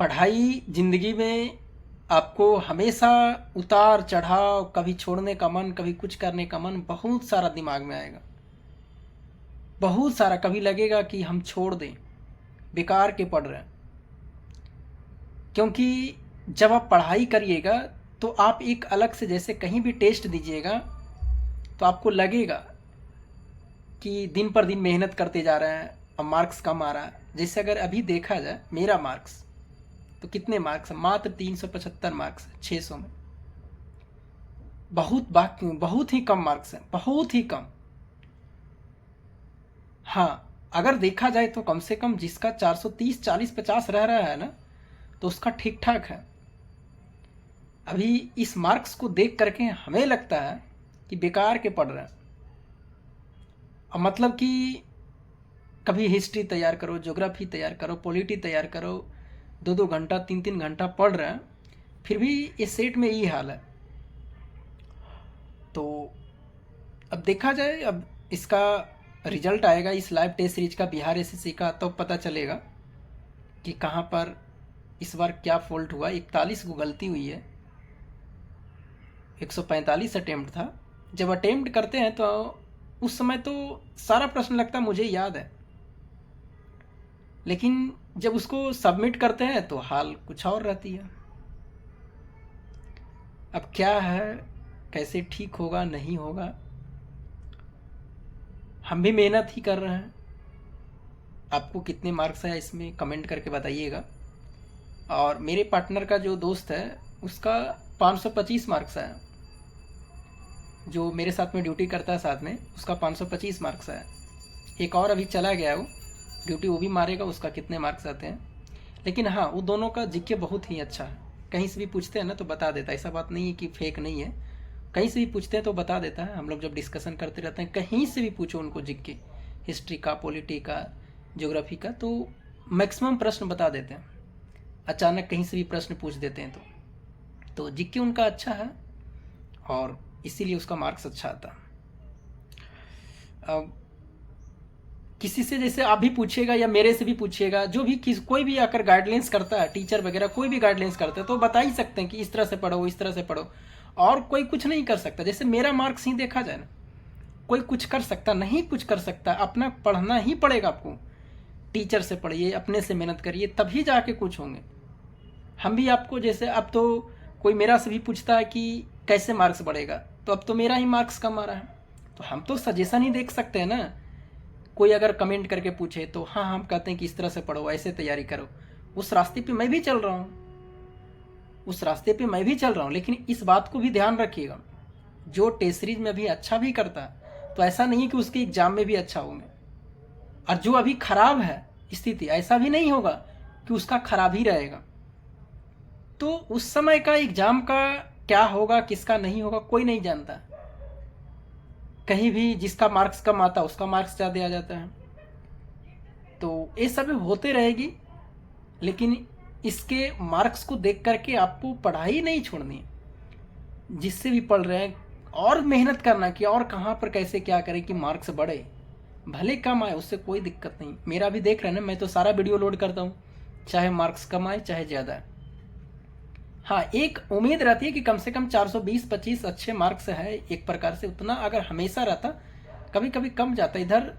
पढ़ाई ज़िंदगी में आपको हमेशा उतार चढ़ाव, कभी छोड़ने का मन, कभी कुछ करने का मन, बहुत सारा दिमाग में आएगा। बहुत सारा, कभी लगेगा कि हम छोड़ दें, बेकार के पढ़ रहे हैं। क्योंकि जब आप पढ़ाई करिएगा तो आप एक अलग से, जैसे कहीं भी टेस्ट दीजिएगा तो आपको लगेगा कि दिन पर दिन मेहनत करते जा रहे हैं और मार्क्स कम आ रहा है। जैसे अगर अभी देखा जाए मेरा मार्क्स, तो कितने मार्क्स हैं? मात्र 375 मार्क्स है 600 में। बहुत ही कम मार्क्स हैं, बहुत ही कम। हाँ, अगर देखा जाए तो कम से कम जिसका 430 40 50 रह रहा है ना, तो उसका ठीक ठाक है। अभी इस मार्क्स को देख करके हमें लगता है कि बेकार के पढ़ रहे हैं। अब मतलब कि कभी हिस्ट्री तैयार करो, ज्योग्राफी तैयार करो, पॉलिटी तैयार करो, 2-2 घंटा 3-3 घंटा पढ़ रहे हैं, फिर भी इस सेट में यही हाल है। तो अब देखा जाए, अब इसका रिजल्ट आएगा इस लाइव टेस्ट सीरीज का, बिहार एसएससी का, तो पता चलेगा कि कहाँ पर इस बार क्या फॉल्ट हुआ। 41 को गलती हुई है, 145 अटेम्प्ट था। जब अटेम्प्ट करते हैं तो उस समय तो सारा प्रश्न लगता मुझे याद है, लेकिन जब उसको सबमिट करते हैं तो हाल कुछ और रहती है। अब क्या है, कैसे ठीक होगा नहीं होगा, हम भी मेहनत ही कर रहे हैं। आपको कितने मार्क्स है इसमें कमेंट करके बताइएगा। और मेरे पार्टनर का जो दोस्त है उसका 525 मार्क्स है, जो मेरे साथ में ड्यूटी करता है साथ में, उसका 525 मार्क्स है। एक और अभी चला गया वो ड्यूटी, वो भी मारेगा, उसका कितने मार्क्स आते हैं। लेकिन हाँ, वो दोनों का जीके बहुत ही अच्छा है। कहीं से भी पूछते हैं ना तो बता देता है, ऐसा बात नहीं है कि फेक नहीं है। कहीं से भी पूछते हैं तो बता देता है। हम लोग जब डिस्कशन करते रहते हैं, कहीं से भी पूछो उनको जीके, हिस्ट्री का, पॉलिटी का, ज्योग्राफी का, तो मैक्सिमम प्रश्न बता देते हैं। अचानक कहीं से भी प्रश्न पूछ देते हैं तो जीके उनका अच्छा है और इसीलिए उसका मार्क्स अच्छा आता है। अब किसी से, जैसे आप भी पूछिएगा या मेरे से भी पूछिएगा, जो भी कोई भी आकर गाइडलाइंस करता है, टीचर वगैरह कोई भी गाइडलाइंस करता है, तो बता ही सकते हैं कि इस तरह से पढ़ो, इस तरह से पढ़ो, और कोई कुछ नहीं कर सकता। जैसे मेरा मार्क्स ही देखा जाए ना, कोई कुछ कर सकता नहीं, कुछ कर सकता, अपना पढ़ना ही पड़ेगा आपको। टीचर से पढ़िए, अपने से मेहनत करिए, तभी जाके कुछ होंगे। हम भी आपको, जैसे अब तो कोई मेरा से भी पूछता है कि कैसे मार्क्स बढ़ेगा, तो अब तो मेरा ही मार्क्स कम आ रहा है, तो हम तो सजेशन ही देख सकते हैं ना। कोई अगर कमेंट करके पूछे तो हाँ, हम कहते हैं कि इस तरह से पढ़ो, ऐसे तैयारी करो। उस रास्ते पे मैं भी चल रहा हूँ, उस रास्ते पे मैं भी चल रहा हूँ। लेकिन इस बात को भी ध्यान रखिएगा, जो टेस्ट सीरीज में अभी अच्छा भी करता है तो ऐसा नहीं है कि उसके एग्जाम में भी अच्छा होंगे। और जो अभी खराब है स्थिति, ऐसा भी नहीं होगा कि उसका खराब ही रहेगा। तो उस समय का एग्जाम का क्या होगा, किसका नहीं होगा, कोई नहीं जानता। कहीं भी जिसका मार्क्स कम आता है उसका मार्क्स ज़्यादा आ जाता है। तो ये सब होते रहेगी, लेकिन इसके मार्क्स को देख करके आपको पढ़ाई नहीं छोड़नी है। जिससे भी पढ़ रहे हैं और मेहनत करना कि और कहाँ पर कैसे क्या करें कि मार्क्स बढ़े, भले कम आए उससे कोई दिक्कत नहीं। मेरा भी देख रहे हैं ना, मैं तो सारा वीडियो लोड करता हूँ, चाहे मार्क्स कम आए चाहे ज़्यादा आए। हाँ, एक उम्मीद रहती है कि कम से कम 420-25 अच्छे मार्क्स है, एक प्रकार से उतना अगर हमेशा रहता। कभी कभी कम जाता, इधर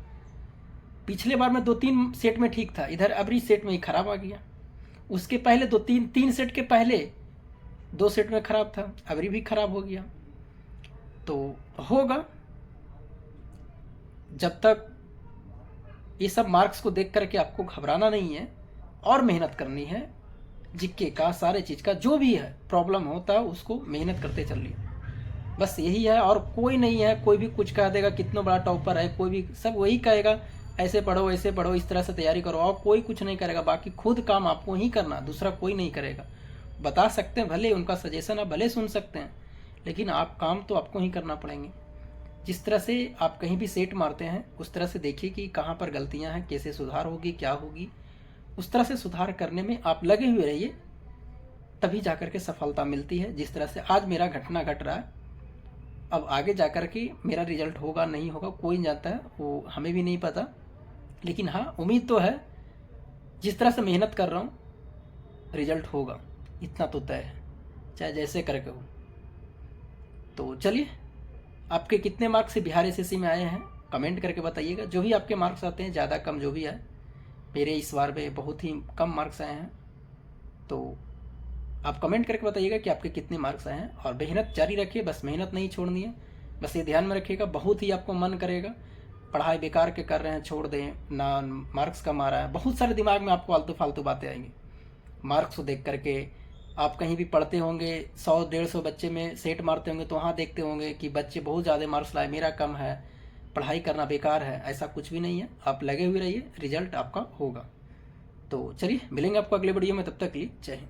पिछले बार में 2-3 सेट में ठीक था, इधर अबरी सेट में ही खराब आ गया। उसके पहले 2-3 सेट के पहले 2 सेट में खराब था, अबरी भी खराब हो गया। तो होगा, जब तक ये सब मार्क्स को देख करके आपको घबराना नहीं है और मेहनत करनी है। जीके का, सारे चीज़ का जो भी है प्रॉब्लम होता है उसको मेहनत करते चलिए, बस यही है और कोई नहीं है। कोई भी कुछ कह देगा, कितना बड़ा टॉपर है, कोई भी, सब वही कहेगा ऐसे पढ़ो, ऐसे पढ़ो, इस तरह से तैयारी करो, और कोई कुछ नहीं करेगा। बाकी खुद काम आपको ही करना, दूसरा कोई नहीं करेगा। बता सकते हैं भले, उनका सजेशन आप भले सुन सकते हैं, लेकिन आप काम तो आपको ही करना पड़ेंगे। जिस तरह से आप कहीं भी सेट मारते हैं उस तरह से देखिए कि कहाँ पर गलतियाँ हैं, कैसे सुधार होगी, क्या होगी, उस तरह से सुधार करने में आप लगे हुए रहिए, तभी जाकर के सफलता मिलती है। जिस तरह से आज मेरा घटना घट रहा है, अब आगे जाकर के मेरा रिजल्ट होगा नहीं होगा कोई नहीं जानता है, वो हमें भी नहीं पता। लेकिन हाँ, उम्मीद तो है, जिस तरह से मेहनत कर रहा हूँ रिजल्ट होगा, इतना तो तय है, चाहे जैसे करके हो। तो चलिए, आपके कितने मार्क्स से बिहार एसएससी में आए हैं कमेंट करके बताइएगा। जो भी आपके मार्क्स आते हैं, ज़्यादा कम जो भी है, मेरे इस बार में बहुत ही कम मार्क्स आए हैं, तो आप कमेंट करके बताइएगा कि आपके कितने मार्क्स आए हैं। और मेहनत जारी रखिए, बस मेहनत नहीं छोड़नी है, बस ये ध्यान में रखिएगा। बहुत ही आपको मन करेगा पढ़ाई बेकार के कर रहे हैं, छोड़ दें ना, मार्क्स कम आ रहा है, बहुत सारे दिमाग में आपको फालतू फालतू बातें आएंगी। मार्क्स को देख करके आप कहीं भी पढ़ते होंगे, 100-150 बच्चे में सेट मारते होंगे, तो वहाँ देखते होंगे कि बच्चे बहुत ज़्यादा मार्क्स लाए, मेरा कम है, पढ़ाई करना बेकार है। ऐसा कुछ भी नहीं है, आप लगे हुए रहिए, रिजल्ट आपका होगा। तो चलिए, मिलेंगे आपको अगले वीडियो में, तब तक के लिए जय हिंद।